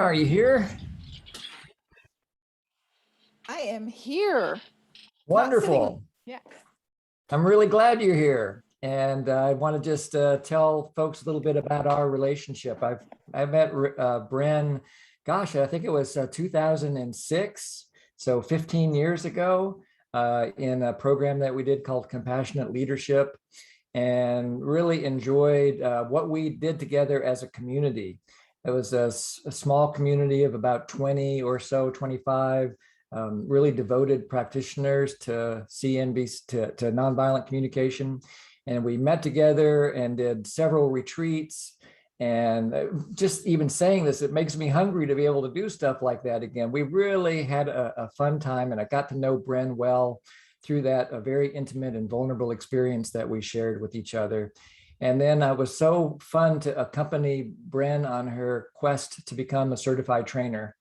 Are you here? I am here. Wonderful. Yeah. I'm really glad you're here. And I want to just tell folks a little bit about our relationship. I met Bren, gosh, I think it was 2006, so 15 years ago, in a program that we did called Compassionate Leadership, and really enjoyed what we did together as a community. It was a small community of about 20 or so, 25 really devoted practitioners to CNBC, to nonviolent communication. And we met together and did several retreats. And just even saying this, it makes me hungry to be able to do stuff like that again. We really had a fun time, and I got to know Bren well through that, a very intimate and vulnerable experience that we shared with each other. And then it was so fun to accompany Bren on her quest to become a certified trainer.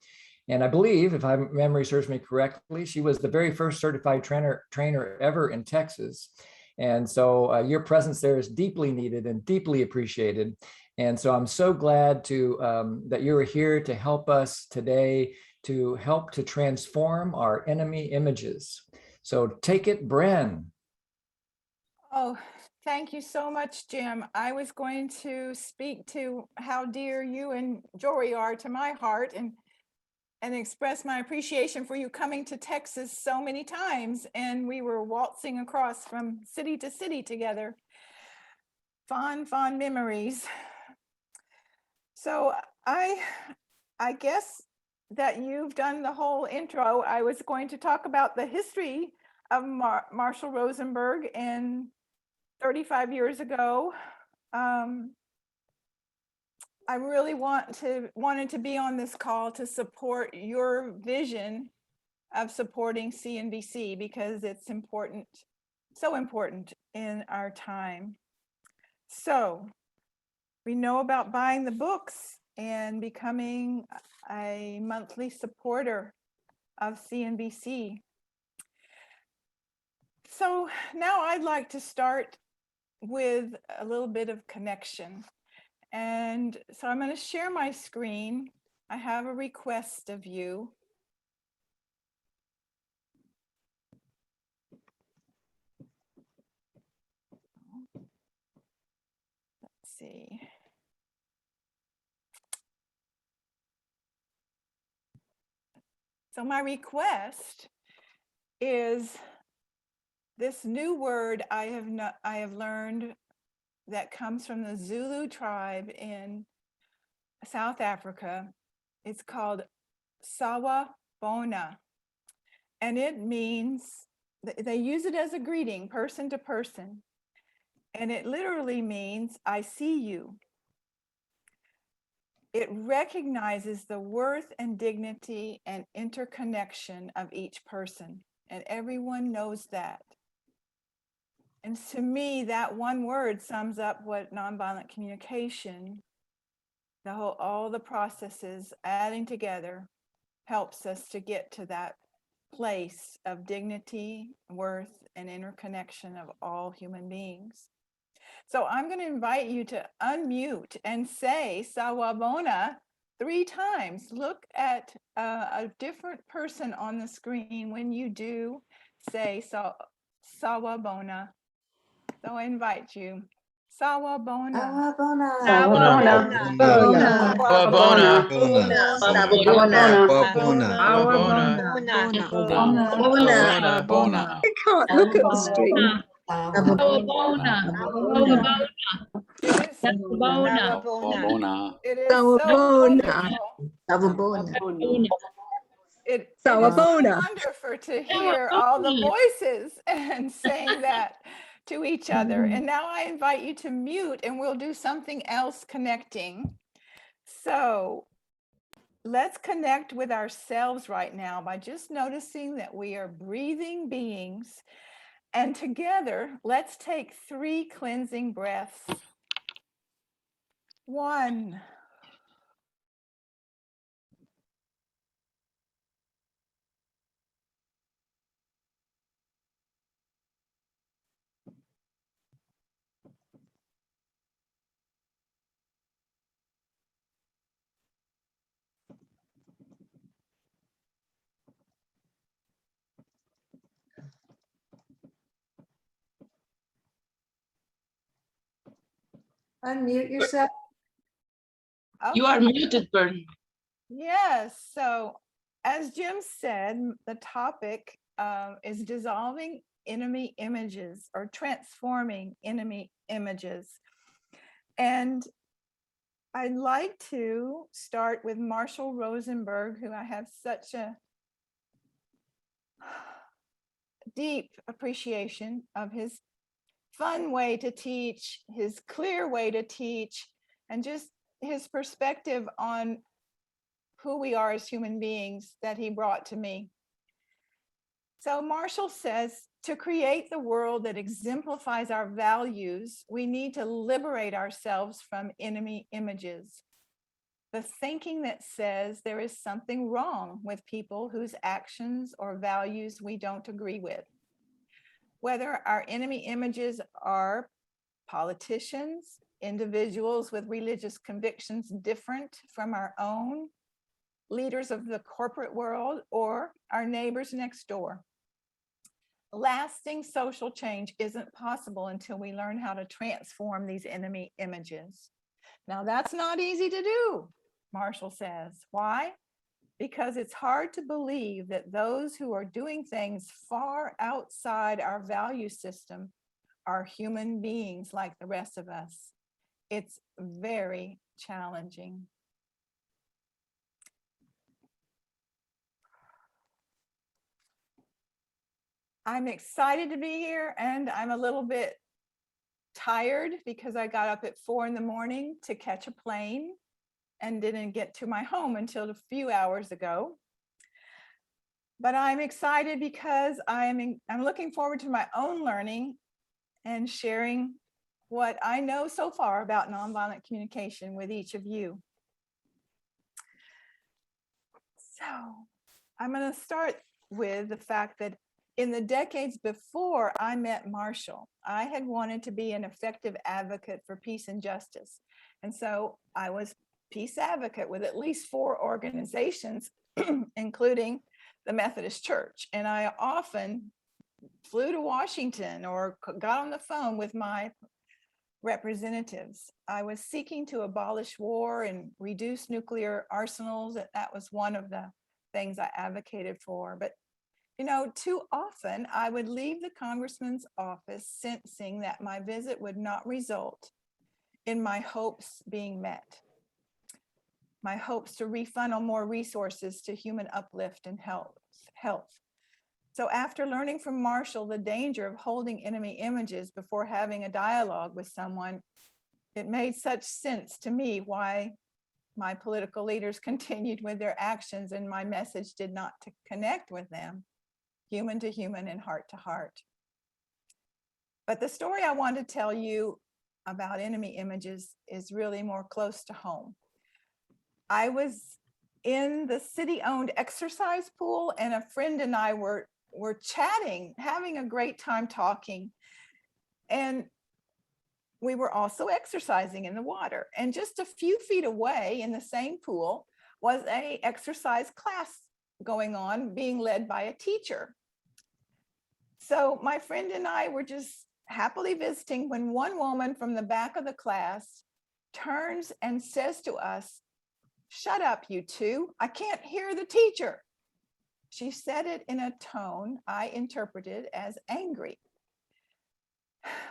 And I believe, if my memory serves me correctly, she was the very first certified trainer ever in Texas. And so your presence there is deeply needed and deeply appreciated. And so I'm so glad that you're here to help us today, to help to transform our enemy images. So take it, Bren. Oh, thank you so much, Jim. I was going to speak to how dear you and Jory are to my heart and express my appreciation for you coming to Texas so many times. And we were waltzing across from city to city together. Fond memories. So I guess that you've done the whole intro. I was going to talk about the history of Marshall Rosenberg and 35 years ago. I really wanted to be on this call to support your vision of supporting CNBC because it's important, so important in our time. So we know about buying the books and becoming a monthly supporter of CNBC. So now I'd like to start with a little bit of connection. And so I'm going to share my screen. I have a request of you. Let's see. So my request is this new word I have learned that comes from the Zulu tribe in South Africa. It's called sawubona, and it means, they use it as a greeting, person to person, and it literally means I see you. It recognizes the worth and dignity and interconnection of each person, and everyone knows that. And to me, that one word sums up what nonviolent communication, all the processes adding together, helps us to get to that place of dignity, worth, and interconnection of all human beings. So I'm going to invite you to unmute and say sawubona 3 times. Look at a different person on the screen when you do say sawubona. So I invite you. Sawubona. Sawubona. I can't look at the screen. It's wonderful to hear all the voices and saying that to each other. And now I invite you to mute and we'll do something else connecting. So let's connect with ourselves right now by just noticing that we are breathing beings. And together, let's take 3 cleansing breaths. 1. 2. Unmute yourself. You are Okay. muted, Bren. Yes. So, as Jim said, the topic is dissolving enemy images or transforming enemy images. And I'd like to start with Marshall Rosenberg, who I have such a deep appreciation of his fun way to teach, his clear way to teach, and just his perspective on who we are as human beings that he brought to me. So Marshall says, to create the world that exemplifies our values, we need to liberate ourselves from enemy images. The thinking that says there is something wrong with people whose actions or values we don't agree with. Whether our enemy images are politicians, individuals with religious convictions different from our own, leaders of the corporate world, or our neighbors next door. Lasting social change isn't possible until we learn how to transform these enemy images. Now, that's not easy to do, Marshall says. Why? Because it's hard to believe that those who are doing things far outside our value system are human beings like the rest of us. It's very challenging. I'm excited to be here, and I'm a little bit tired because I got up at 4 in.the morning to catch a plane and didn't get to my home until a few hours ago. But I'm excited because I'm looking forward to my own learning and sharing what I know so far about nonviolent communication with each of you. So I'm going to start with the fact that in the decades before I met Marshall, I had wanted to be an effective advocate for peace and justice. And so I was peace advocate with at least 4 organizations, including the Methodist Church. And I often flew to Washington or got on the phone with my representatives. I was seeking to abolish war and reduce nuclear arsenals. That was one of the things I advocated for. But you know, too often I would leave the congressman's office sensing that my visit would not result in my hopes being met. My hopes to refunnel more resources to human uplift and health. So after learning from Marshall the danger of holding enemy images before having a dialogue with someone, it made such sense to me why my political leaders continued with their actions and my message did not connect with them. Human to human and heart to heart. But the story I want to tell you about enemy images is really more close to home. I was in the city-owned exercise pool and a friend and I were chatting, having a great time talking. And we were also exercising in the water. And just a few feet away in the same pool was an exercise class going on, being led by a teacher. So my friend and I were just happily visiting when one woman from the back of the class turns and says to us, "Shut up, you two. I can't hear the teacher." She said it in a tone I interpreted as angry.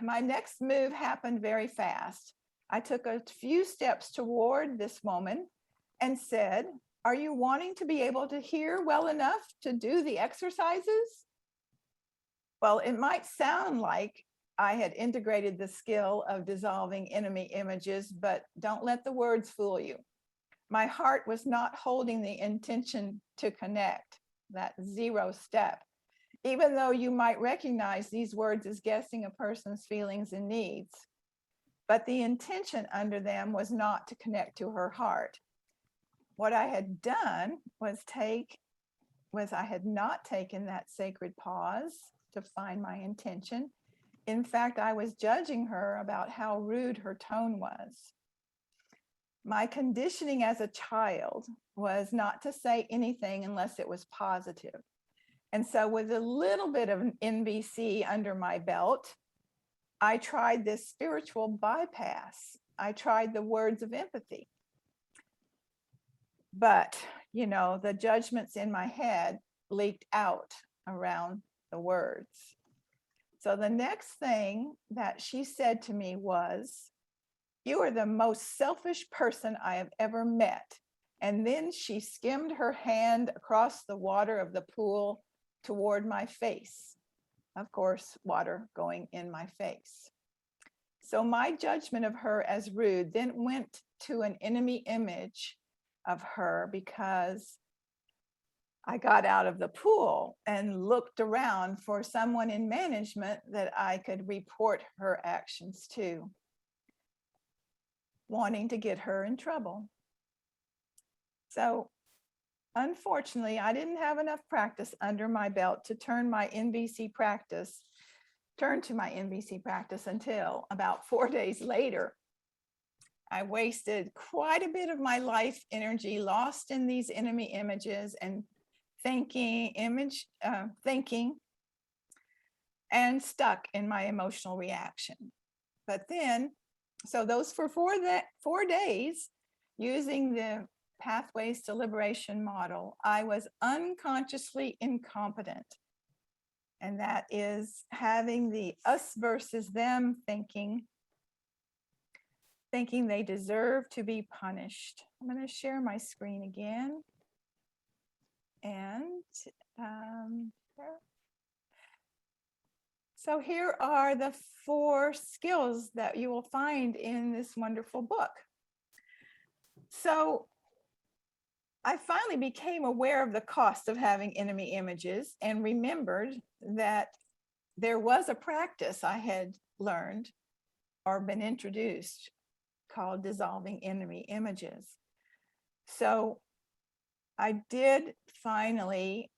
My next move happened very fast. I took a few steps toward this woman and said, "Are you wanting to be able to hear well enough to do the exercises?" Well, it might sound like I had integrated the skill of dissolving enemy images, but don't let the words fool you. My heart was not holding the intention to connect, that 0 step, even though you might recognize these words as guessing a person's feelings and needs. But the intention under them was not to connect to her heart. What I had done was I had not taken that sacred pause to find my intention. In fact, I was judging her about how rude her tone was. My conditioning as a child was not to say anything unless it was positive. And so with a little bit of NVC under my belt, I tried this spiritual bypass. I tried the words of empathy. But, you know, the judgments in my head leaked out around the words. So the next thing that she said to me was, "You are the most selfish person I have ever met." And then she skimmed her hand across the water of the pool toward my face. Of course, water going in my face. So my judgment of her as rude then went to an enemy image of her, because I got out of the pool and looked around for someone in management that I could report her actions to, wanting to get her in trouble. So unfortunately, I didn't have enough practice under my belt to turn to my NVC practice until about 4 days later. I wasted quite a bit of my life energy lost in these enemy images and thinking and stuck in my emotional reaction. But then, so those for 4 days, using the Pathways to Liberation model, I was unconsciously incompetent. And that is having the us versus them thinking they deserve to be punished. I'm going to share my screen again. And so here are the 4 skills that you will find in this wonderful book. So I finally became aware of the cost of having enemy images and remembered that there was a practice I had learned or been introduced called dissolving enemy images. So I did finally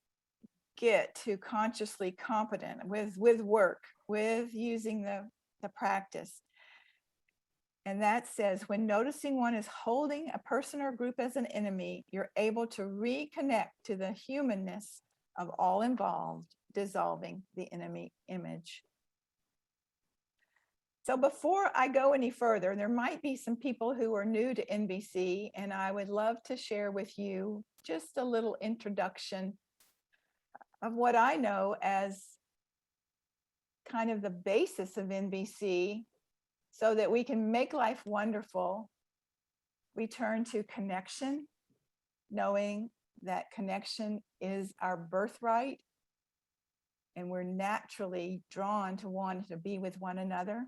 get to consciously competent with work, with using the practice. And that says, when noticing one is holding a person or group as an enemy, you're able to reconnect to the humanness of all involved, dissolving the enemy image. So before I go any further, there might be some people who are new to NVC, and I would love to share with you just a little introduction of what I know as kind of the basis of NVC, so that we can make life wonderful. We turn to connection, knowing that connection is our birthright, and we're naturally drawn to want to be with one another.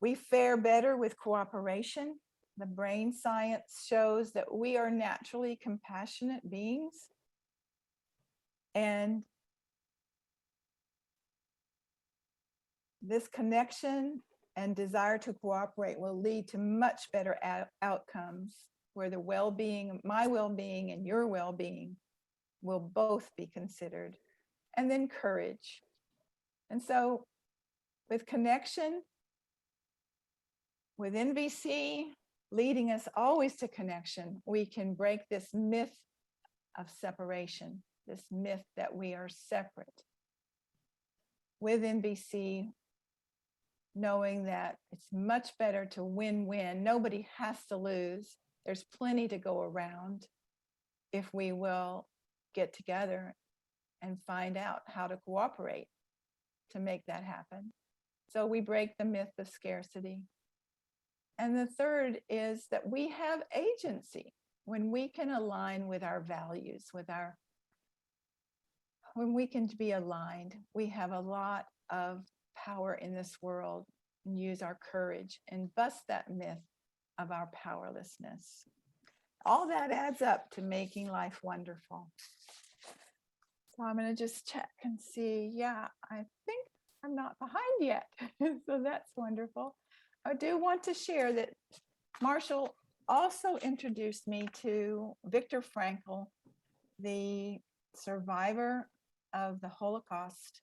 We fare better with cooperation. The brain science shows that we are naturally compassionate beings. And this connection and desire to cooperate will lead to much better outcomes, where the well-being, my well-being and your well-being will both be considered. And then courage. And so with connection, with NVC leading us always to connection, we can break this myth of separation, this myth that we are separate. With NVC, knowing that it's much better to win-win. Nobody has to lose. There's plenty to go around if we will get together and find out how to cooperate to make that happen. So we break the myth of scarcity. And the third is that we have agency when we can align with our values, when we can be aligned. We have a lot of power in this world, and use our courage and bust that myth of our powerlessness. All that adds up to making life wonderful. So I'm going to just check and see. Yeah, I think I'm not behind yet. So that's wonderful. I do want to share that Marshall also introduced me to Viktor Frankl, the survivor of the Holocaust,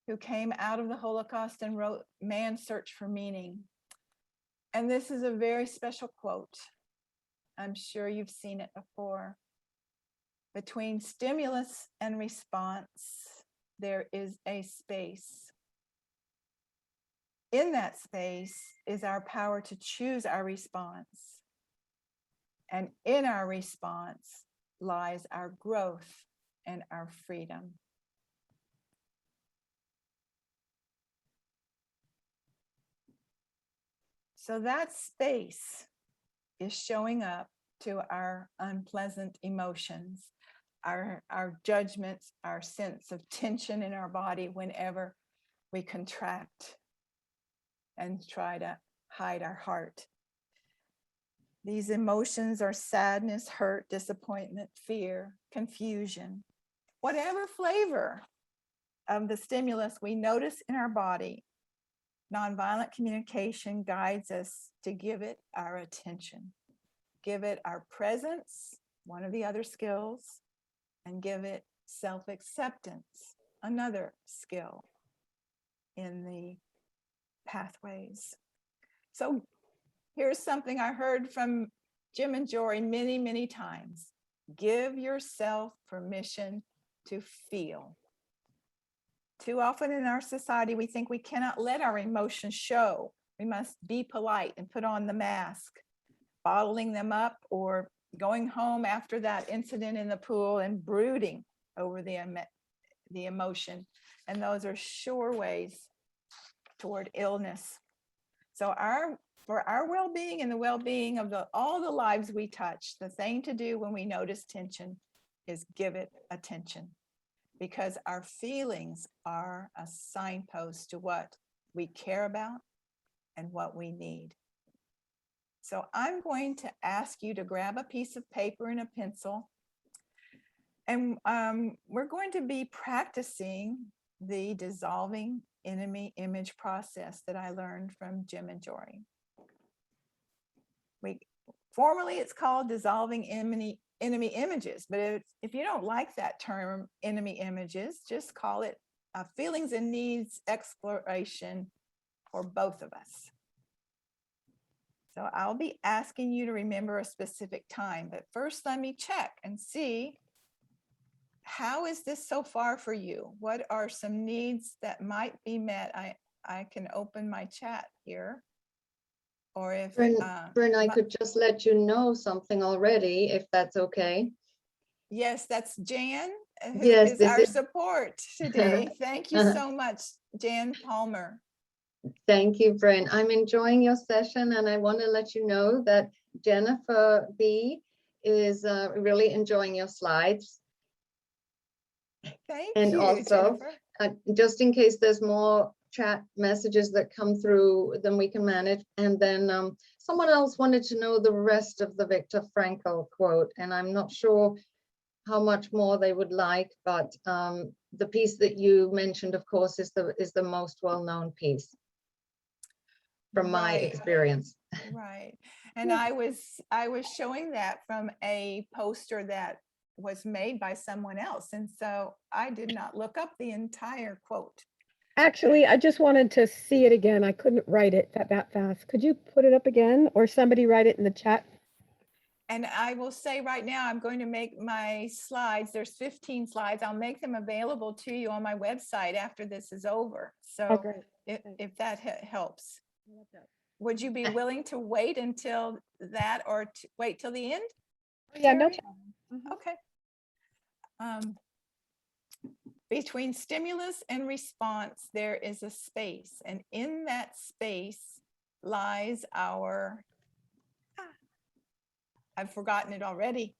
who came out of the Holocaust and wrote Man's Search for Meaning. And this is a very special quote. I'm sure you've seen it before. Between stimulus and response, there is a space. in that space is our power to choose our response. And in our response lies our growth and our freedom. So that space is showing up to our unpleasant emotions, our judgments, our sense of tension in our body whenever we contract and try to hide our heart. These emotions are sadness, hurt, disappointment, fear, confusion. Whatever flavor of the stimulus we notice in our body, nonviolent communication guides us to give it our attention, give it our presence, one of the other skills, and give it self-acceptance, another skill in the pathways. So here's something I heard from Jim and Jory many, many times. Give yourself permission to feel. Too often in our society, we think we cannot let our emotions show. We must be polite and put on the mask, bottling them up or going home after that incident in the pool and brooding over the emotion. And those are sure ways toward illness. So for our well-being and the well-being of all the lives we touch, the thing to do when we notice tension is give it attention, because our feelings are a signpost to what we care about and what we need. So I'm going to ask you to grab a piece of paper and a pencil, and we're going to be practicing the dissolving enemy image process that I learned from Jim and Jory. Formally, it's called dissolving enemy images, but if you don't like that term, enemy images, just call it feelings and needs exploration for both of us. So I'll be asking you to remember a specific time, but first let me check and see, how is this so far for you? What are some needs that might be met? I can open my chat here. Or if Bren, I could just let you know something already, if that's okay. Yes, that's Jan, who Yes, is our support today. Thank you so much, Jan Palmer. Thank you, Bren. I'm enjoying your session, and I want to let you know that Jennifer B is really enjoying your slides. Thank and you, also, just in case there's more chat messages that come through, then we can manage. And then someone else wanted to know the rest of the Viktor Frankl quote, and I'm not sure how much more they would like, but the piece that you mentioned, of course, is the most well-known piece from my experience. Right. And I was showing that from a poster that was made by someone else. And so I did not look up the entire quote. Actually, I just wanted to see it again. I couldn't write it that fast. Could you put it up again, or somebody write it in the chat? And I will say right now, I'm going to make my slides. There's 15 slides. I'll make them available to you on my website after this is over. So if that helps. Would you be willing to wait until that, or wait till the end? Yeah, no problem. Okay. Between stimulus and response, there is a space, and in that space lies our, I've forgotten it already.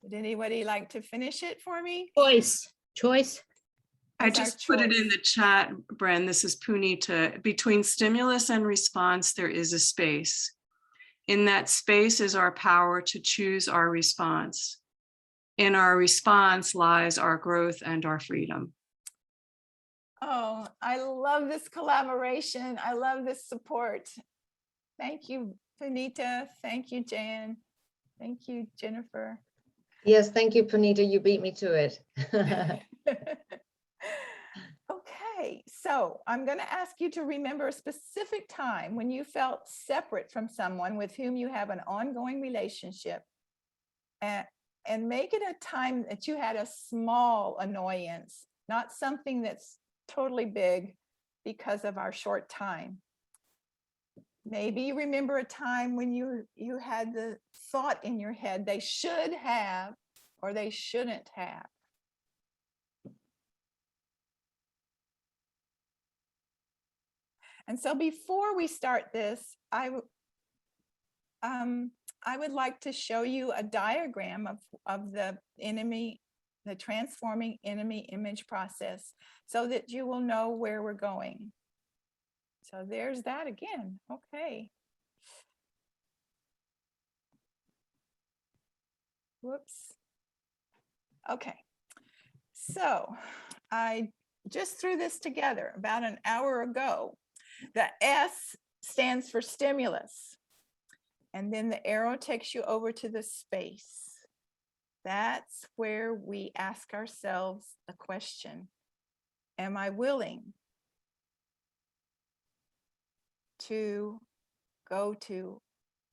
Would anybody like to finish it for me? Choice. I What's our just put it choice? in the chat, Bren. This is Punita. Between stimulus and response, there is a space. In that space is our power to choose our response. In our response lies our growth and our freedom. Oh, I love this collaboration. I love this support. Thank you, Punita. Thank you, Jan. Thank you, Jennifer. Yes, thank you, Punita. You beat me to it. Okay, so I'm going to ask you to remember a specific time when you felt separate from someone with whom you have an ongoing relationship, and make it a time that you had a small annoyance, not something that's totally big, because of our short time. Maybe you remember a time when you had the thought in your head, they should have or they shouldn't have. And so before we start this, I would like to show you a diagram of the enemy, the transforming enemy image process, so that you will know where we're going. So there's that again. Okay. Whoops. Okay. So I just threw this together about an hour ago. The S stands for stimulus. And then the arrow takes you over to the space. That's where we ask ourselves the question, am I willing to go to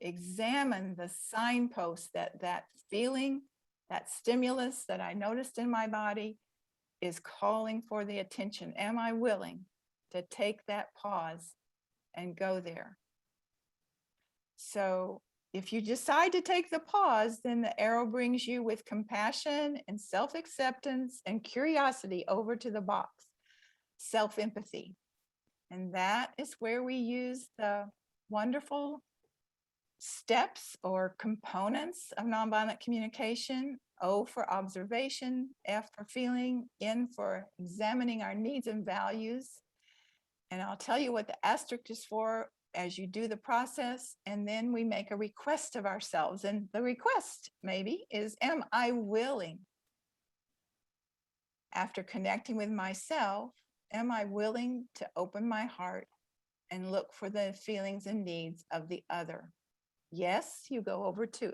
examine the signpost that feeling, that stimulus that I noticed in my body is calling for the attention? Am I willing to take that pause and go there? So if you decide to take the pause, then the arrow brings you with compassion and self-acceptance and curiosity over to the box, self-empathy. And that is where we use the wonderful steps or components of nonviolent communication. O for observation, F for feeling, N for examining our needs and values. And I'll tell you what the asterisk is for as you do the process. And then we make a request of ourselves. And the request maybe is, am I willing, after connecting with myself, am I willing to open my heart and look for the feelings and needs of the other? Yes, you go over to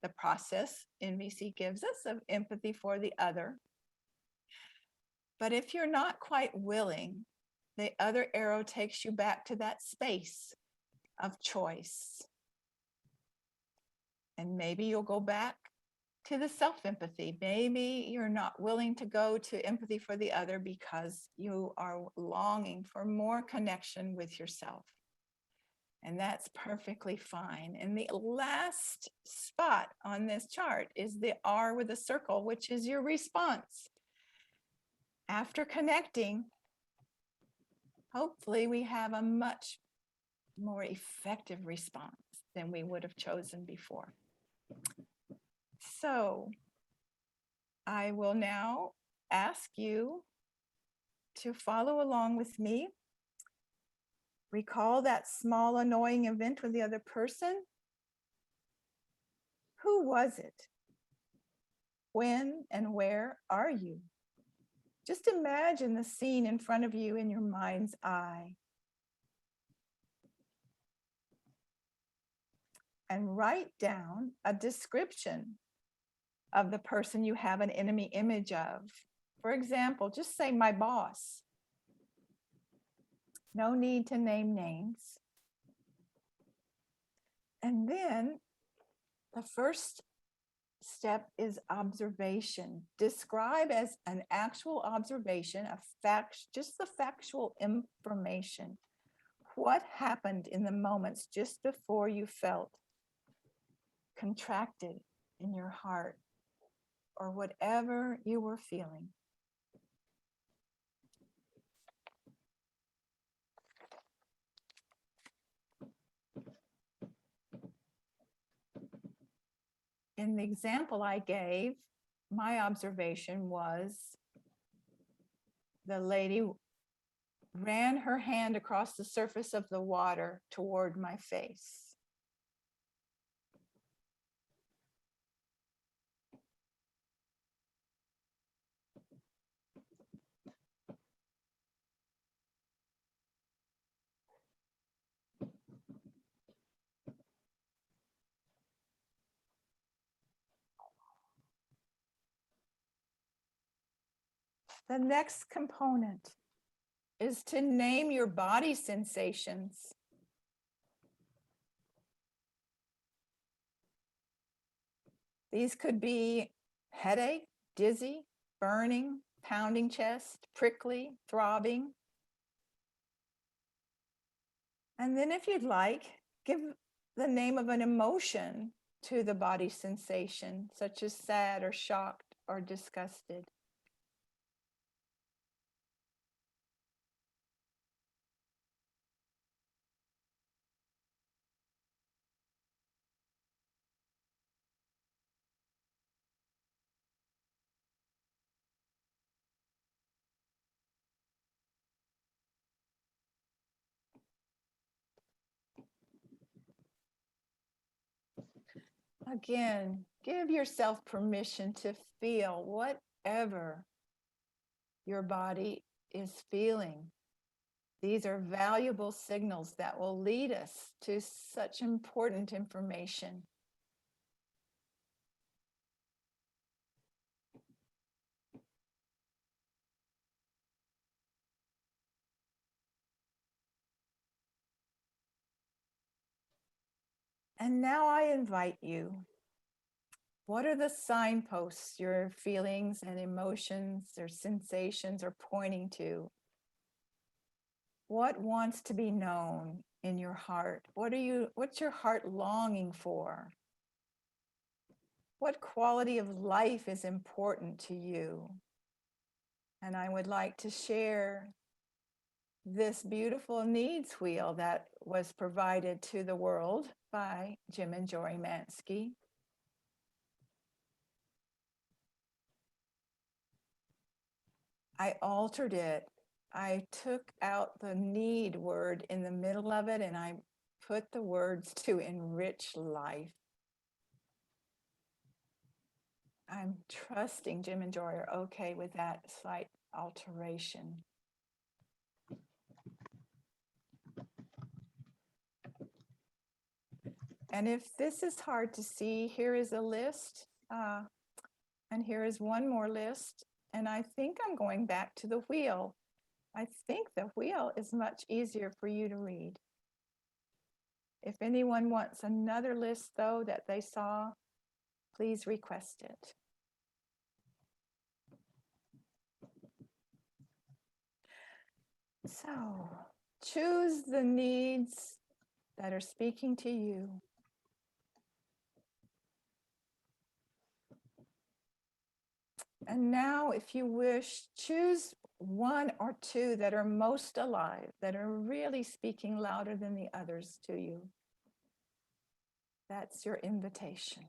the process NVC gives us of empathy for the other. But if you're not quite willing, the other arrow takes you back to that space of choice. And maybe you'll go back to the self-empathy. Maybe you're not willing to go to empathy for the other because you are longing for more connection with yourself. And that's perfectly fine. And the last spot on this chart is the R with a circle, which is your response. After connecting, hopefully we have a much more effective response than we would have chosen before. So I will now ask you to follow along with me. Recall that small annoying event with the other person. Who was it? When and where are you? Just imagine the scene in front of you in your mind's eye. And write down a description of the person you have an enemy image of. For example, just say my boss. No need to name names. And then the first step is observation. Describe as an actual observation, a fact, just the factual information. What happened in the moments just before you felt contracted in your heart or whatever you were feeling? In the example I gave, my observation was the lady ran her hand across the surface of the water toward my face. The next component is to name your body sensations. These could be headache, dizzy, burning, pounding chest, prickly, throbbing. And then if you'd like, give the name of an emotion to the body sensation, such as sad or shocked or disgusted. Again, give yourself permission to feel whatever your body is feeling. These are valuable signals that will lead us to such important information. And now I invite you. What are the signposts your feelings and emotions or sensations are pointing to? What wants to be known in your heart? What's your heart longing for? What quality of life is important to you? And I would like to share this beautiful needs wheel that was provided to the world by Jim and Jory Mansky. I altered it. I took out the need word in the middle of it and I put the words to enrich life. I'm trusting Jim and Joy are okay with that slight alteration. And if this is hard to see, here is a list. And here is one more list. And I think I'm going back to the wheel. I think the wheel is much easier for you to read. If anyone wants another list, though, that they saw, please request it. So choose the needs that are speaking to you. And now, if you wish, choose one or two that are most alive, that are really speaking louder than the others to you. That's your invitation.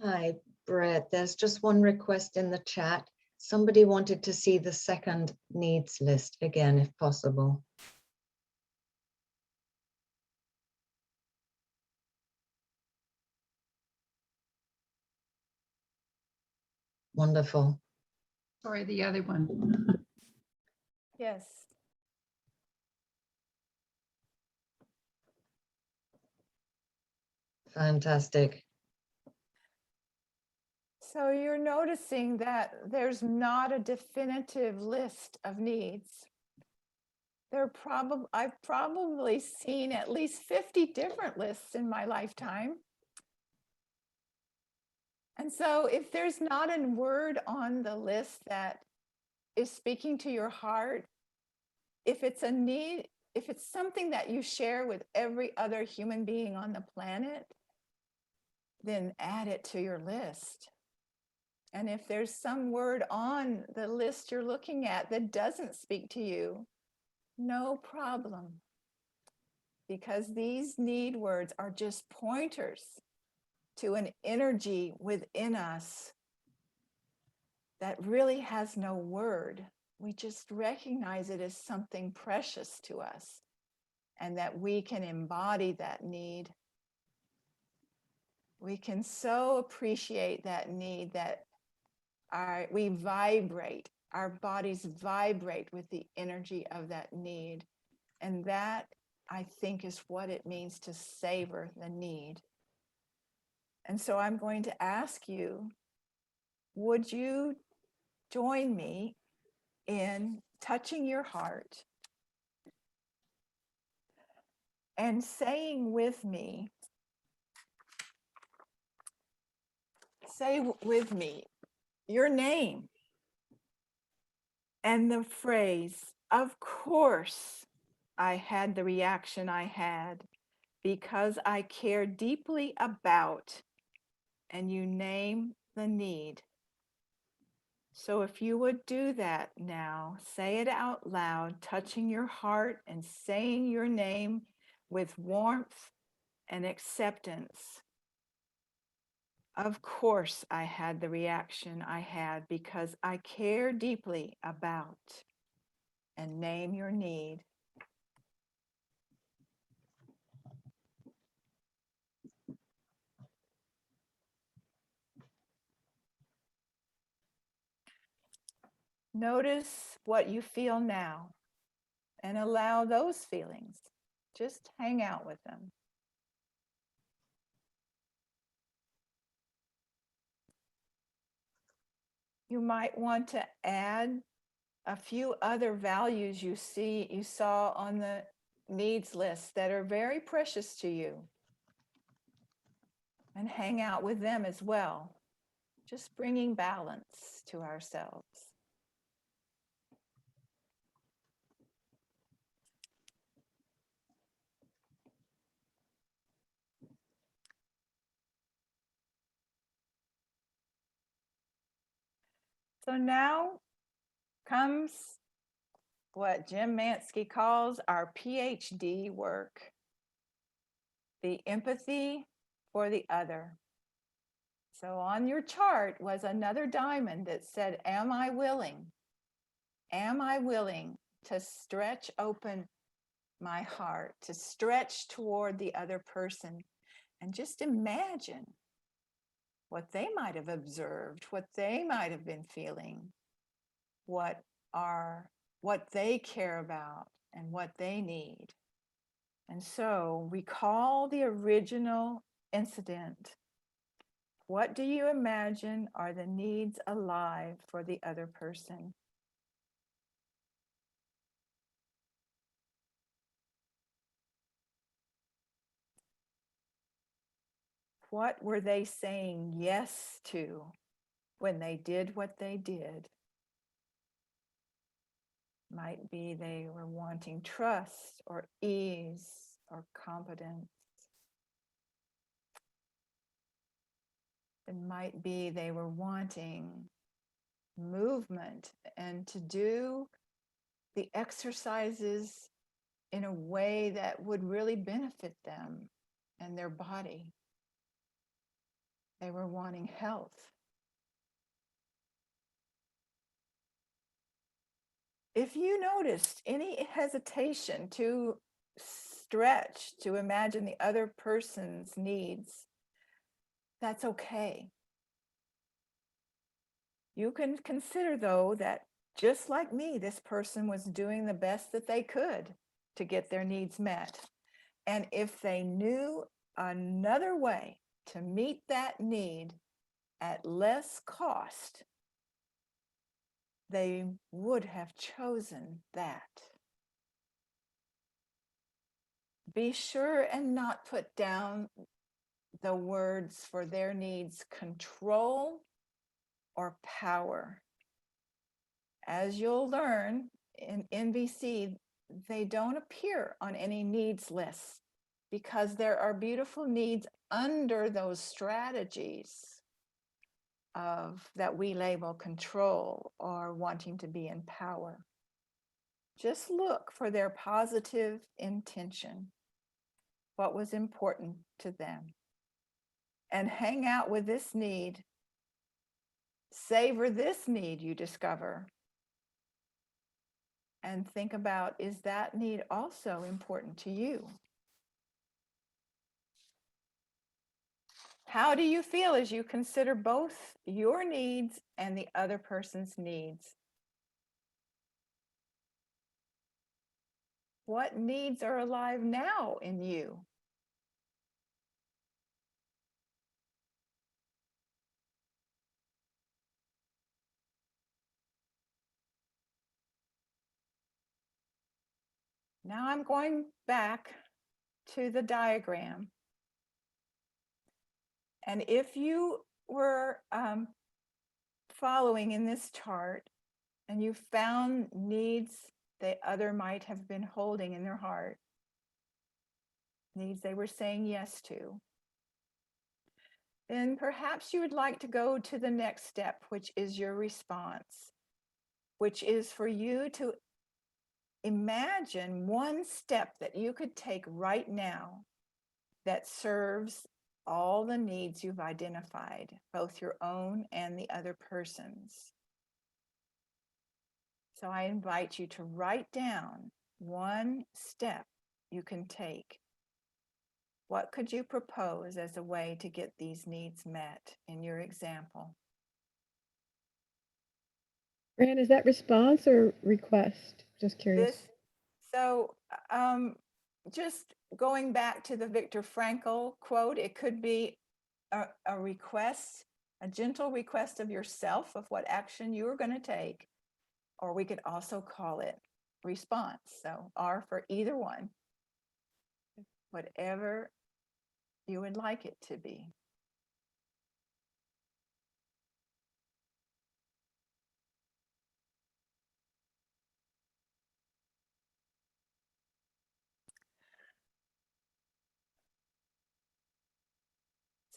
Hi, Brett. There's just one request in the chat. Somebody wanted to see the second needs list again, if possible. Wonderful. Sorry, the other one. Yes. Fantastic. So you're noticing that there's not a definitive list of needs. I've probably seen at least 50 different lists in my lifetime. And so if there's not a word on the list that is speaking to your heart, if it's a need, if it's something that you share with every other human being on the planet, then add it to your list. And if there's some word on the list you're looking at that doesn't speak to you, no problem. Because these need words are just pointers to an energy within us that really has no word. We just recognize it as something precious to us and that we can embody that need. We can so appreciate that need that we vibrate, our bodies vibrate with the energy of that need. And that, I think, is what it means to savor the need. And so I'm going to ask you, would you join me in touching your heart and saying with me, say with me your name and the phrase, Of course, I had the reaction I had because I care deeply about, and you name the need. So if you would do that now, say it out loud, touching your heart and saying your name with warmth and acceptance. Of course, I had the reaction I had because I care deeply about, and name your need. Notice what you feel now and allow those feelings. Just hang out with them. You might want to add a few other values you saw on the needs list that are very precious to you, and hang out with them as well. Just bringing balance to ourselves. So now comes what Jim Mansky calls our PhD work, the empathy for the other. So on your chart was another diamond that said, am I willing? Am I willing to stretch open my heart, to stretch toward the other person, and just imagine what they might have observed, what they might have been feeling, what they care about and what they need. And so recall the original incident. What do you imagine are the needs alive for the other person? What were they saying yes to when they did what they did? Might be they were wanting trust or ease or competence. It might be they were wanting movement and to do the exercises in a way that would really benefit them and their body. They were wanting health. If you noticed any hesitation to stretch, to imagine the other person's needs, that's okay. You can consider, though, that just like me, this person was doing the best that they could to get their needs met. And if they knew another way to meet that need at less cost, they would have chosen that. Be sure and not put down the words for their needs, control or power. As you'll learn in NVC, they don't appear on any needs lists because there are beautiful needs under those strategies that we label control or wanting to be in power. Just look for their positive intention, what was important to them, and hang out with this need. Savor this need you discover. And think about, is that need also important to you? How do you feel as you consider both your needs and the other person's needs? What needs are alive now in you? Now I'm going back to the diagram. And if you were following in this chart and you found needs the other might have been holding in their heart, needs they were saying yes to. Then perhaps you would like to go to the next step, which is your response, which is for you to imagine one step that you could take right now that serves all the needs you've identified, both your own and the other person's. So I invite you to write down one step you can take. What could you propose as a way to get these needs met in your example? Bren, is that response or request? Just curious. Just going back to the Viktor Frankl quote, it could be a request, a gentle request of yourself of what action you are going to take, or we could also call it response. So R for either one, whatever you would like it to be.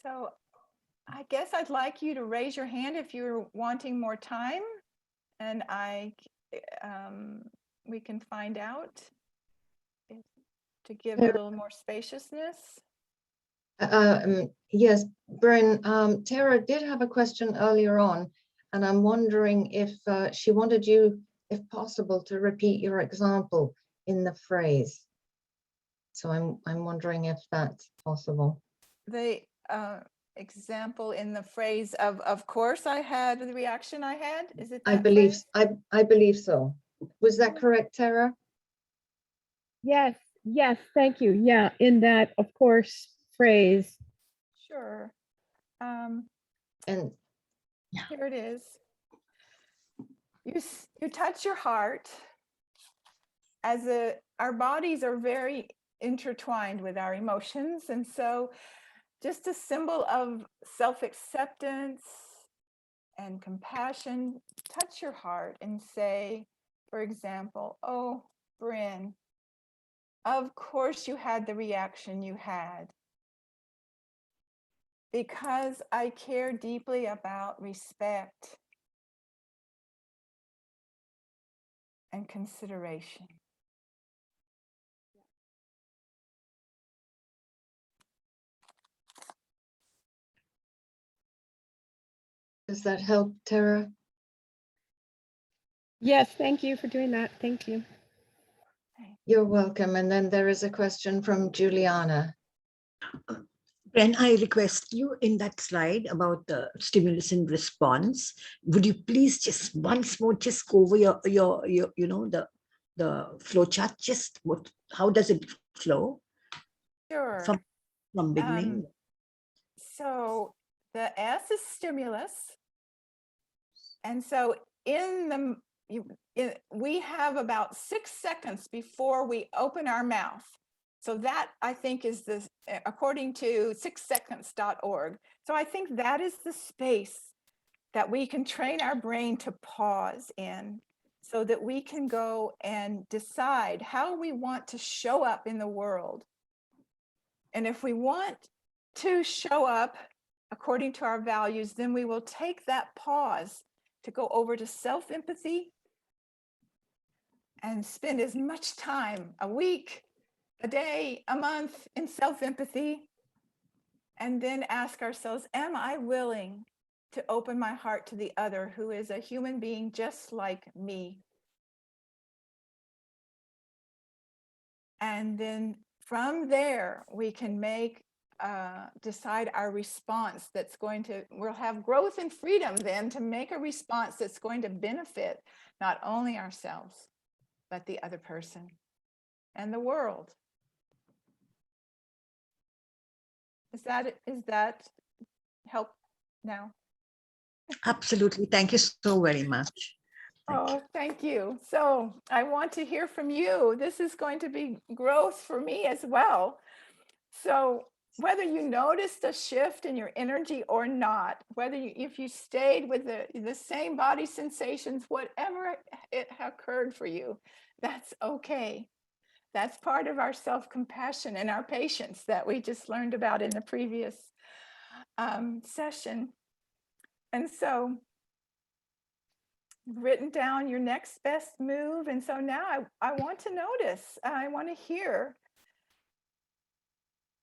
So I guess I'd like you to raise your hand if you're wanting more time, and we can find out to give a little more spaciousness. Yes, Bren, Tara did have a question earlier on, and I'm wondering if she wanted you, if possible, to repeat your example in the phrase. So I'm wondering if that's possible. The example in the phrase of course I had the reaction I had, is it that I believe phrase? I believe so. Was that correct, Tara? Yes, yes, thank you. Yeah, in that, of course, phrase. Sure. And Here it is. You touch your heart. Our bodies are very intertwined with our emotions, and so just a symbol of self-acceptance and compassion, touch your heart and say, for example, oh, Bren, of course you had the reaction you had. Because I care deeply about respect and consideration. does that help, Tara? Yes, thank you for doing that. Thank you. You're welcome. And then there is a question from Juliana. Bren, I request you in that slide about the stimulus and response. Would you please just once more just go over your the flow chart? Just how does it flow? Sure. From beginning. So the S is stimulus. And so we have about 6 seconds before we open our mouth. So that, I think, is according to 6seconds.org. So I think that is the space that we can train our brain to pause in, so that we can go and decide how we want to show up in the world. And if we want to show up according to our values, then we will take that pause to go over to self-empathy and spend as much time, a week, a day, a month, in self-empathy, and then ask ourselves, am I willing to open my heart to the other who is a human being just like me? And then from there, we can decide our response we'll have growth and freedom then to make a response that's going to benefit not only ourselves, but the other person and the world. Is that help now? Absolutely. Thank you so very much. Thank you. So I want to hear from you. This is going to be growth for me as well. So whether you noticed a shift in your energy or not, if you stayed with the same body sensations, whatever it occurred for you, That's okay. That's part of our self-compassion and our patience that we just learned about in the previous session. And so written down your next best move. And so now I want to notice, I want to hear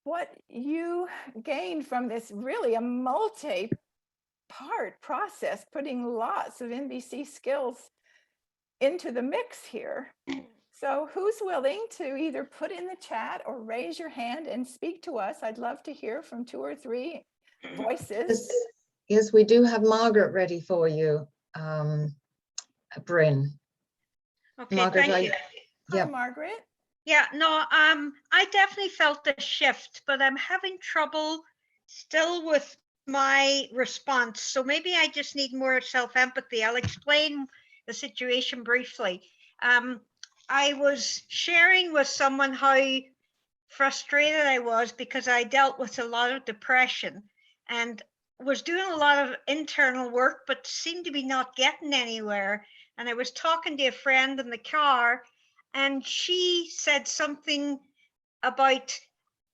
what you gained from this really a multi-part process, putting lots of NVC skills into the mix here. So who's willing to either put in the chat or raise your hand and speak to us? I'd love to hear from 2 or 3 voices. Yes, we do have Margaret ready for you, Bren. Okay, Margaret, thank you. Hi, yeah. Margaret. Yeah, no, I definitely felt a shift, but I'm having trouble still with my response. So maybe I just need more self-empathy. I'll explain the situation briefly. I was sharing with someone how frustrated I was because I dealt with a lot of depression and was doing a lot of internal work, but seemed to be not getting anywhere. And I was talking to a friend in the car, and she said something about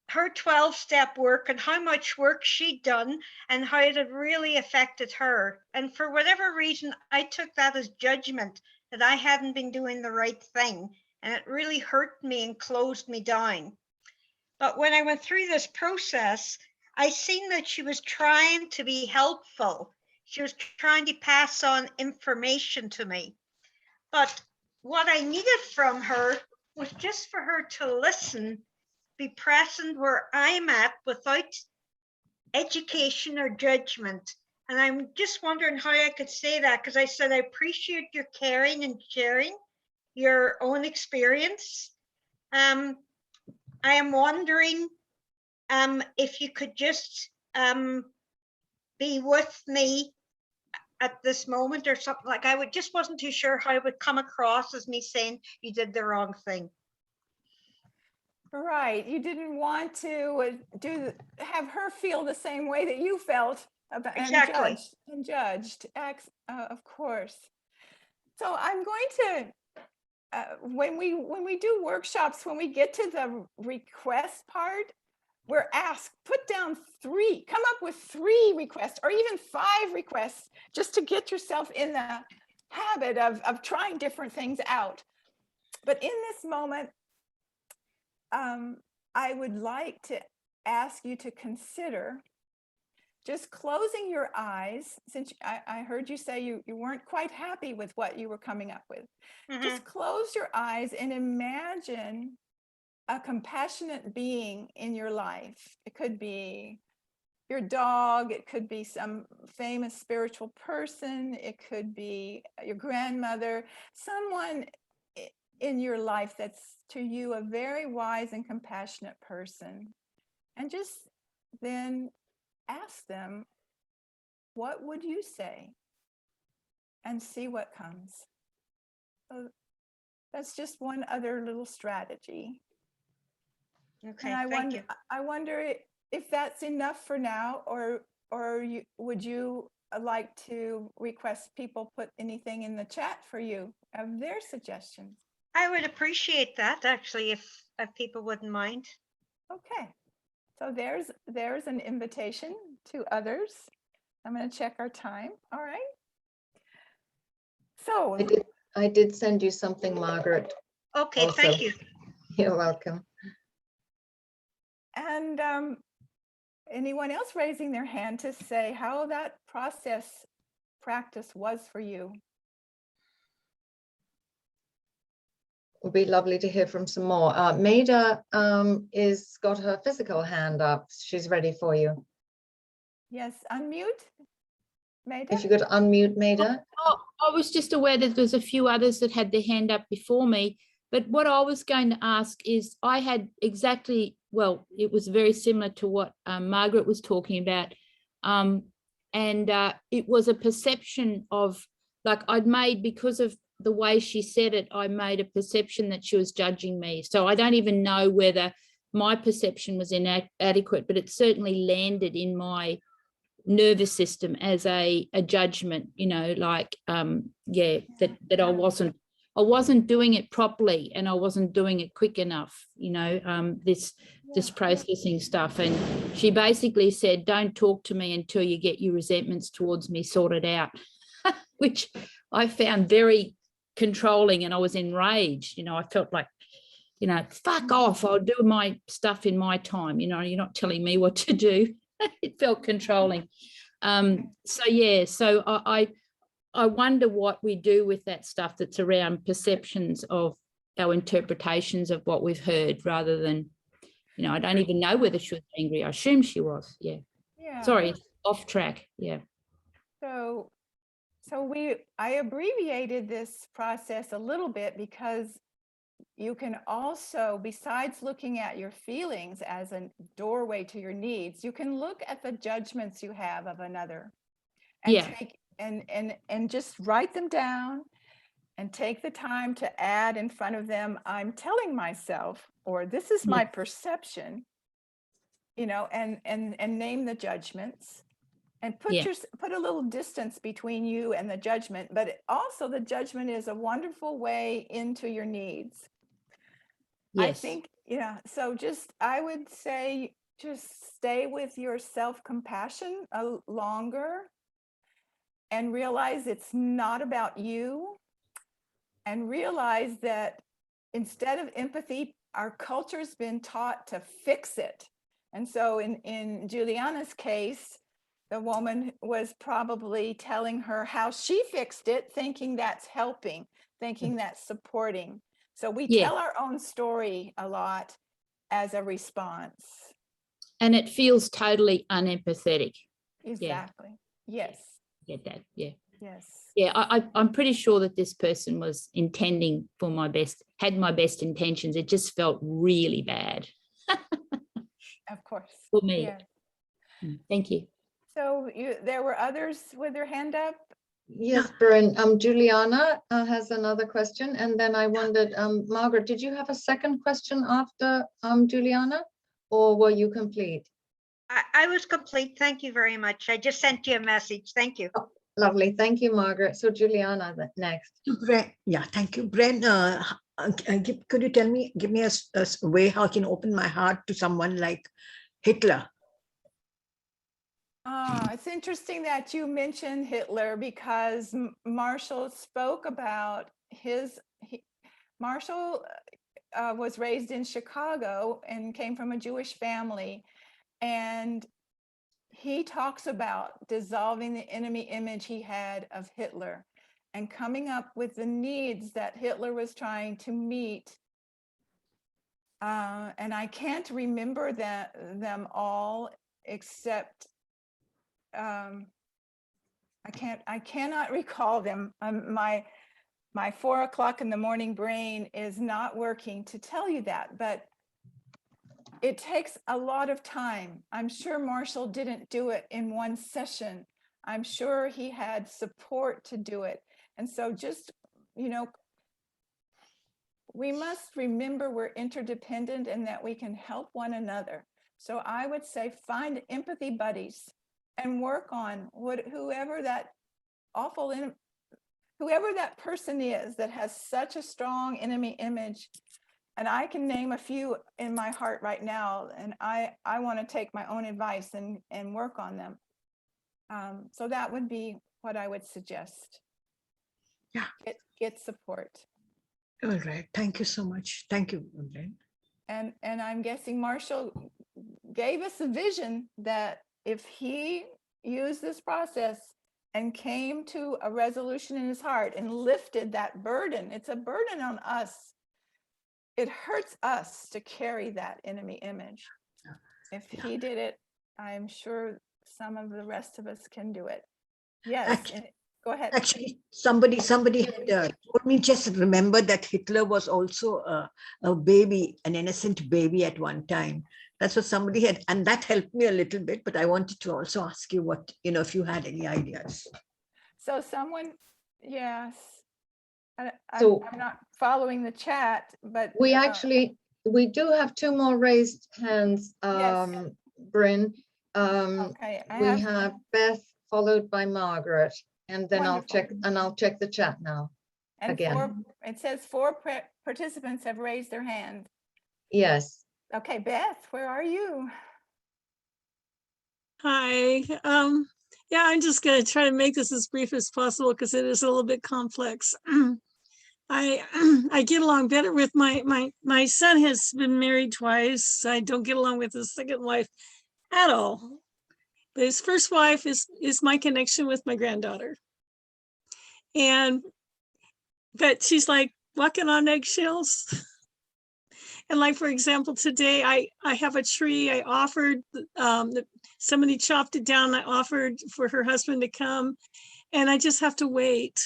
her 12-step work and how much work she'd done and how it had really affected her. And for whatever reason, I took that as judgment that I hadn't been doing the right thing. And it really hurt me and closed me down. But when I went through this process, I seen that she was trying to be helpful. She was trying to pass on information to me. But what I needed from her was just for her to listen, be present where I'm at without education or judgment. And I'm just wondering how I could say that, because I said, I appreciate your caring and sharing your own experience. I am wondering if you could just be with me at this moment or something. Like I just wasn't too sure how it would come across as me saying you did the wrong thing. Right, you didn't want to have her feel the same way that you felt about Exactly. and judged, of course. So I'm going to when we do workshops, when we get to the request part, we're asked, put down 3, come up with 3 requests or even 5 requests just to get yourself in the habit of trying different things out. But in this moment, I would like to ask you to consider just closing your eyes, since I heard you say you weren't quite happy with what you were coming up with. Just close your eyes and imagine a compassionate being in your life. It could be your dog, it could be some famous spiritual person, it could be your grandmother, someone in your life that's to you a very wise and compassionate person. And just then ask them, what would you say? And see what comes. So that's just one other little strategy. Okay, And thank you. I wonder if that's enough for now, or would you like to request people put anything in the chat for you of their suggestions? I would appreciate that actually, if people wouldn't mind. Okay, so there's an invitation to others. I'm going to check our time. All right. So I did send you something, Margaret. Okay, Also. thank you. You're welcome. And anyone else raising their hand to say how that practice was for you? It would be lovely to hear from some more. Maida is got her physical hand up. She's ready for you. Yes, unmute, Maida. If you could unmute Maida. Oh, I was just aware that there's a few others that had their hand up before me, but what I was going to ask is I had exactly, well, it was very similar to what Margaret was talking about. And it was a perception of, like I'd made, because of the way she said it, I made a perception that she was judging me. So I don't even know whether my perception was inadequate, but it certainly landed in my nervous system as a judgment, you know, like, yeah, that I wasn't I wasn't doing it properly and I wasn't doing it quick enough, this processing stuff. And she basically said, don't talk to me until you get your resentments towards me sorted out, which I found very controlling, and I was enraged. I felt like, fuck off, I'll do my stuff in my time, you're not telling me what to do. It felt controlling. So I wonder what we do with that stuff that's around perceptions of our interpretations of what we've heard, rather than, I don't even know whether she was angry. I assume she was. Yeah. Sorry, off track. Yeah. So I abbreviated this process a little bit because you can also, besides looking at your feelings as a doorway to your needs, you can look at the judgments you have of another and take and just write them down and take the time to add in front of them, I'm telling myself, or this is my perception, and name the judgments. And put a little distance between you and the judgment, but also the judgment is a wonderful way into your needs. I think, so I would say, just stay with your self-compassion longer and realize it's not about you, and realize that instead of empathy, our culture's been taught to fix it. And so in Juliana's case, the woman was probably telling her how she fixed it, thinking that's helping, thinking that's supporting. So we tell our own story a lot as a response. And it feels totally unempathetic. Exactly. Yes. Get that. Yeah. Yes. Yeah, I'm pretty sure that this person was intending for my best, had my best intentions. It just felt really bad. Of course. For me. Yeah. Thank you. So there were others with their hand up? Yes, Bren. Juliana has another question. And then I wondered, Margaret, did you have a second question after Juliana, or were you complete? I was complete. Thank you very much. I just sent you a message. Thank you. Oh, lovely. Thank you, Margaret. So Juliana, next. Bren, yeah, thank you. Bren, could you tell me, give me a way how I can open my heart to someone like Hitler? It's interesting that you mentioned Hitler, because Marshall spoke about Marshall was raised in Chicago and came from a Jewish family. And he talks about dissolving the enemy image he had of Hitler and coming up with the needs that Hitler was trying to meet. And I can't remember them all, except I cannot recall them. My 4 o'clock in the morning brain is not working to tell you that, but it takes a lot of time. I'm sure Marshall didn't do it in one session. I'm sure he had support to do it. And so just, we must remember we're interdependent and that we can help one another. So I would say find empathy buddies and work on whoever that person is that has such a strong enemy image. And I can name a few in my heart right now, and I want to take my own advice and work on them. So that would be what I would suggest. Yeah. Get support. All right. Thank you so much. Thank you, Bren. And I'm guessing Marshall gave us a vision that if he used this process and came to a resolution in his heart and lifted that burden, it's a burden on us. It hurts us to carry that enemy image. If he did it, I'm sure some of the rest of us can do it. Yes. Go ahead. Actually, somebody had told me, just remember that Hitler was also a baby, an innocent baby at one time. That's what somebody had, and that helped me a little bit. But I wanted to also ask you what, if you had any ideas. So someone, yes. So I'm not following the chat, but we do have two more raised hands, yes. Bren. Okay, we have Beth followed by Margaret, and then Wonderful. I'll check the chat now. And again. it says four participants have raised their hand. Yes. Okay, Beth, where are you? Hi. Yeah, I'm just going to try to make this as brief as possible because it is a little bit complex. I get along better with my son has been married twice. I don't get along with his second wife at all. But his first wife is my connection with my granddaughter. But she's like walking on eggshells. And like, for example, today I have a tree. I offered, somebody chopped it down. I offered for her husband to come, and I just have to wait.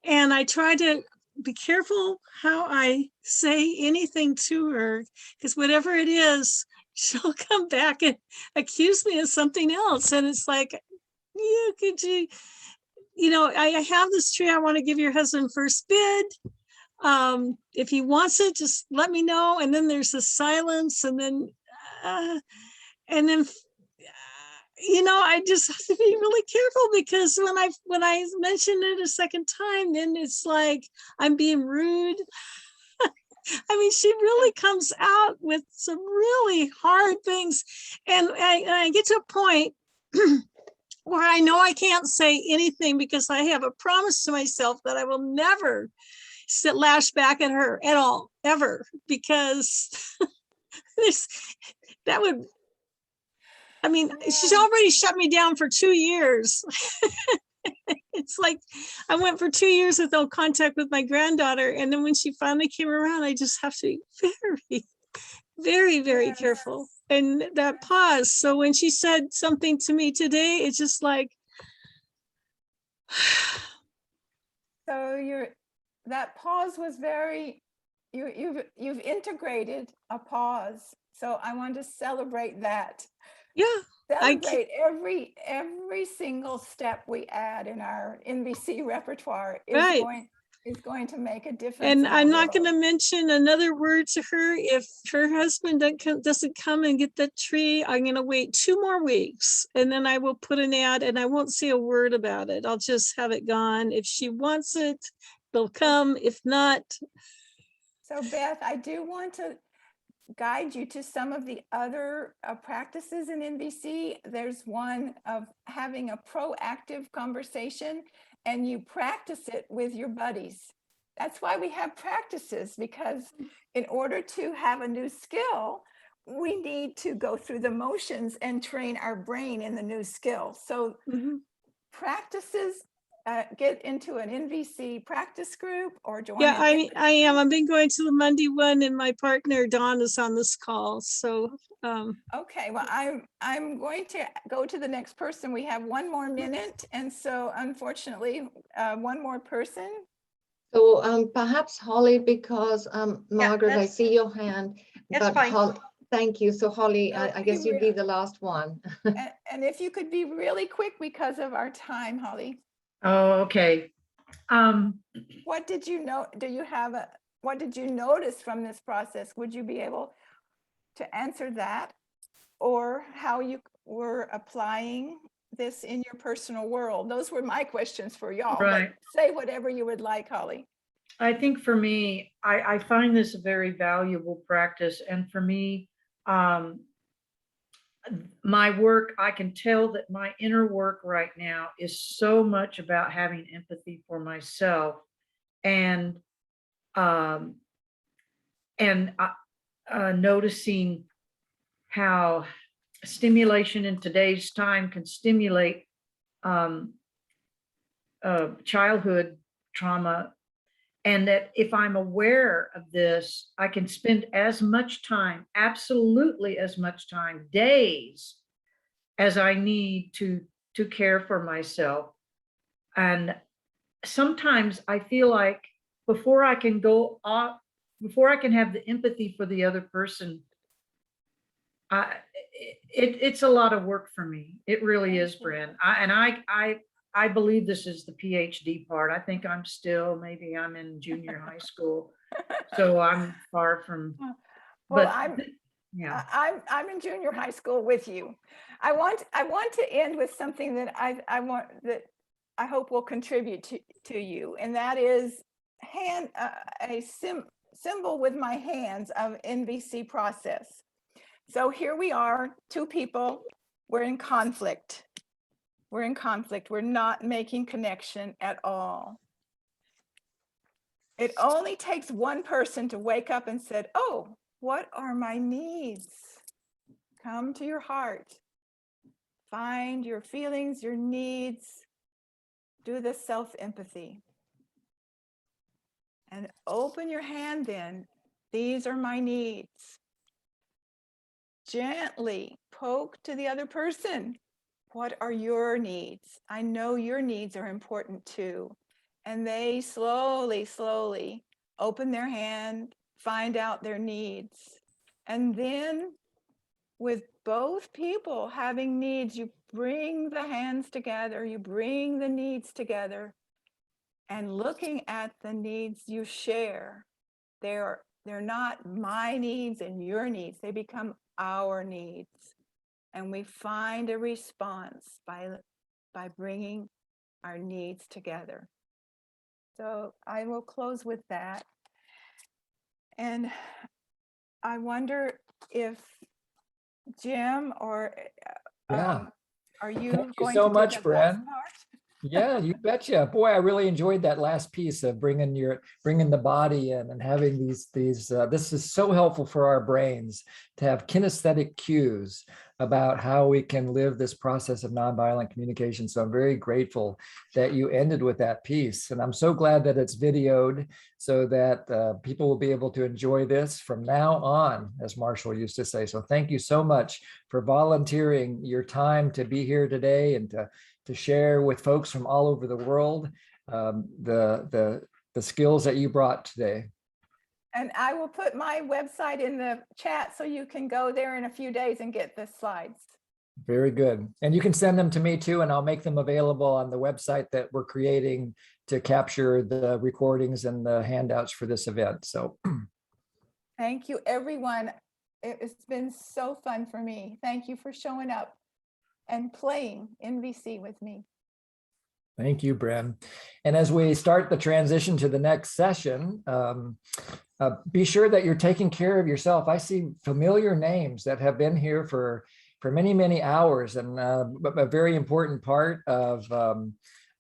And I try to be careful how I say anything to her, because whatever it is, she'll come back and accuse me of something else. And it's like, yeah, could you know, I have this tree. I want to give your husband first bid. If he wants it, just let me know. And then there's a silence, and then you know, I just have to be really careful, because when I mention it a second time, then it's like I'm being rude. I mean, she really comes out with some really hard things, and I get to a point where I know I can't say anything, because I have a promise to myself that I will never lash back at her at all, ever, because that would, I mean, she's already shut me down for 2 years. It's like I went for 2 years with no contact with my granddaughter. And then when she finally came around, I just have to be very, very, very careful. And that pause. So when she said something to me today, it's just like. So that pause was very, you've integrated a pause. So I want to celebrate that. Yeah. Celebrate every single step we add in our NVC repertoire is going to make a difference. And I'm not going to mention another word to her. If her husband doesn't come and get the tree, I'm going to wait 2 more weeks, and then I will put an ad, and I won't say a word about it. I'll just have it gone. If she wants it, they'll come. If not. So Beth, I do want to guide you to some of the other practices in NVC. There's one of having a proactive conversation, and you practice it with your buddies. That's why we have practices, because in order to have a new skill, we need to go through the motions and train our brain in the new skill. So practices, get into an NVC practice group or join. Yeah, I am. I've been going to the Monday one, and my partner Dawn is on this call. So okay, well, I'm going to go to the next person. We have 1 more minute, and so unfortunately, 1 more person. So perhaps Holly, because Margaret, I that's- see your hand. That's fine. Thank you. So Holly, No, I guess you'd be the last one. And if you could be really quick because of our time, Holly. Oh, okay. What did you know? What did you notice from this process? Would you be able to answer that, or how you were applying this in your personal world? Those were my questions for y'all. Right. But say whatever you would like, Holly. I think for me, I find this a very valuable practice. And for me, my work, I can tell that my inner work right now is so much about having empathy for myself, and noticing how stimulation in today's time can stimulate childhood trauma. And that if I'm aware of this, I can spend as much time, absolutely as much time, days, as I need to care for myself. And sometimes I feel like before I can go off, before I can have the empathy for the other person, it's a lot of work for me. It really is, Bren. I believe this is the PhD part. I think maybe I'm in junior high school, so I'm far from. Well, yeah, I'm in junior high school with you. I want to end with something that I hope will contribute to you, and that is symbol with my hands of NVC process. So here we are, two people, we're in conflict. We're in conflict. We're not making connection at all. It only takes one person to wake up and said, oh, what are my needs? Come to your heart. Find your feelings, your needs. Do the self-empathy. And open your hand then. These are my needs. Gently poke to the other person. What are your needs? I know your needs are important too. And they slowly, slowly open their hand, find out their needs. And then with both people having needs, you bring the hands together, you bring the needs together, and looking at the needs you share. They're not my needs and your needs, they become our needs. And we find a response by bringing our needs together. So I will close with that. And I wonder if Jim or are you Thank you going so to much, do the last Bren. part? Yeah, you betcha. Boy, I really enjoyed that last piece of bringing the body in and having these this is so helpful for our brains to have kinesthetic cues about how we can live this process of nonviolent communication. So I'm very grateful that you ended with that piece. And I'm so glad that it's videoed so that people will be able to enjoy this from now on, as Marshall used to say. So thank you so much for volunteering your time to be here today and to share with folks from all over the world the skills that you brought today. And I will put my website in the chat so you can go there in a few days and get the slides. Very good. And you can send them to me too, and I'll make them available on the website that we're creating to capture the recordings and the handouts for this event. So thank you, everyone. It's been so fun for me. Thank you for showing up and playing NVC with me. thank you, Bren. And as we start the transition to the next session, be sure that you're taking care of yourself. I see familiar names that have been here for many, many hours, and a very important part of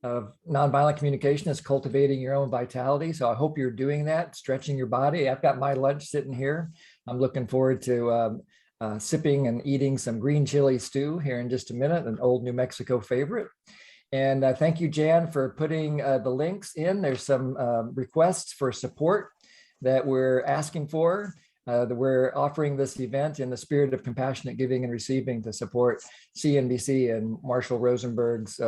nonviolent communication is cultivating your own vitality. So I hope you're doing that, stretching your body. I've got my lunch sitting here. I'm looking forward to sipping and eating some green chili stew here in just a minute, an old New Mexico favorite. And thank you, Jan, for putting the links in. There's some requests for support that we're asking for, that we're offering this event in the spirit of compassionate giving and receiving to support CNBC and Marshall Rosenberg's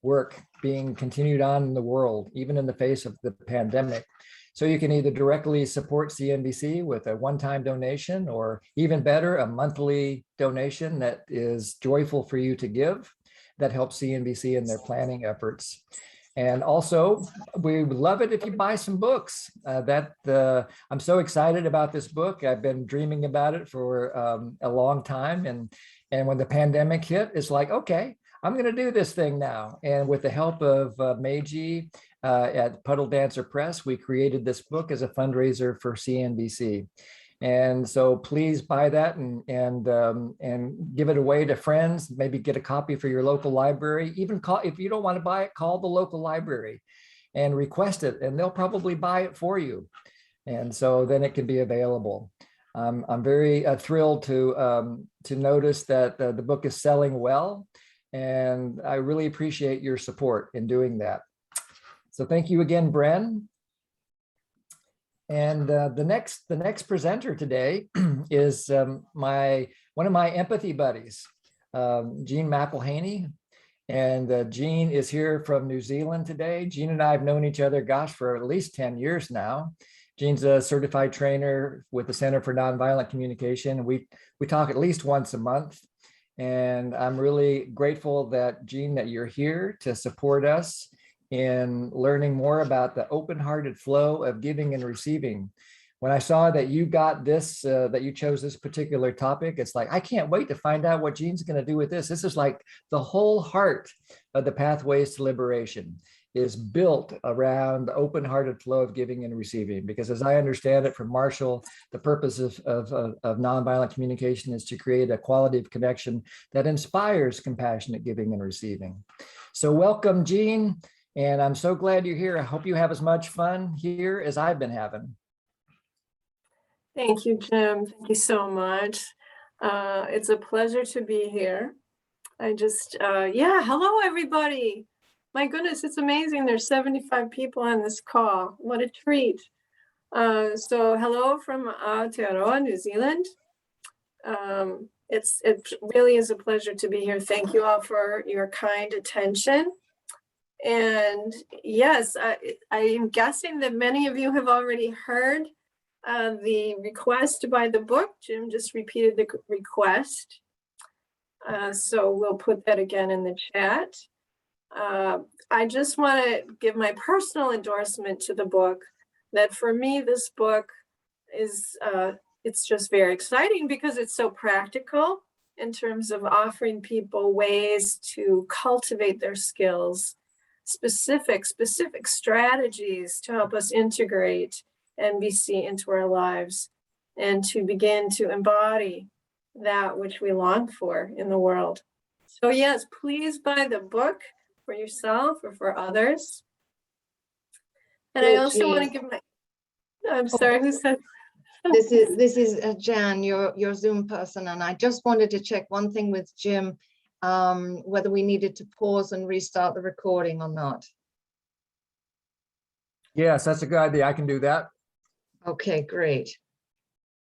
work being continued on in the world, even in the face of the pandemic. So you can either directly support CNBC with a one-time donation, or even better, a monthly donation that is joyful for you to give, that helps CNBC in their planning efforts. And also, we would love it if you buy some books. I'm so excited about this book. I've been dreaming about it for a long time. And when the pandemic hit, it's like, okay, I'm going to do this thing now. And with the help of Meiji at Puddle Dancer Press, we created this book as a fundraiser for CNBC. And so please buy that and give it away to friends. Maybe get a copy for your local library. Even call, if you don't want to buy it, call the local library and request it, and they'll probably buy it for you. And so then it can be available. I'm very thrilled to notice that the book is selling well, and I really appreciate your support in doing that. So thank you again, Bren. And the next presenter today is one of my empathy buddies, Jean McElhaney. And Jean is here from New Zealand today. Jean and I have known each other, gosh, for at least 10 years now. Jean's a certified trainer with the Center for Nonviolent Communication. We talk at least once a month. And I'm really grateful that, Jean, that you're here to support us in learning more about the open-hearted flow of giving and receiving. When I saw that you got this, that you chose this particular topic, it's like, I can't wait to find out what Jean's going to do with this. This is like the whole heart of the Pathways to Liberation. is built around the open-hearted flow of giving and receiving. Because as I understand it from Marshall, the purpose of nonviolent communication is to create a quality of connection that inspires compassionate giving and receiving. So welcome, Jean, and I'm so glad you're here. I hope you have as much fun here as I've been having. Thank you, Jim. Thank you so much. It's a pleasure to be here. Yeah, hello, everybody. My goodness, it's amazing. There's 75 people on this call. What a treat. So hello from Aotearoa, New Zealand. It really is a pleasure to be here. Thank you all for your kind attention. And yes, I am guessing that many of you have already heard the request by the book. Jim just repeated the request. So we'll put that again in the chat. I just want to give my personal endorsement to the book, that for me, this book is, it's just very exciting because it's so practical in terms of offering people ways to cultivate their skills, specific strategies to help us integrate NVC into our lives and to begin to embody that which we long for in the world. So yes, please buy the book for yourself or for others. And I also want to give my, I'm sorry, who said? This is Jan, your Zoom person, and I just wanted to check one thing with Jim, whether we needed to pause and restart the recording or not. Yes, that's a good idea. I can do that. Okay, great.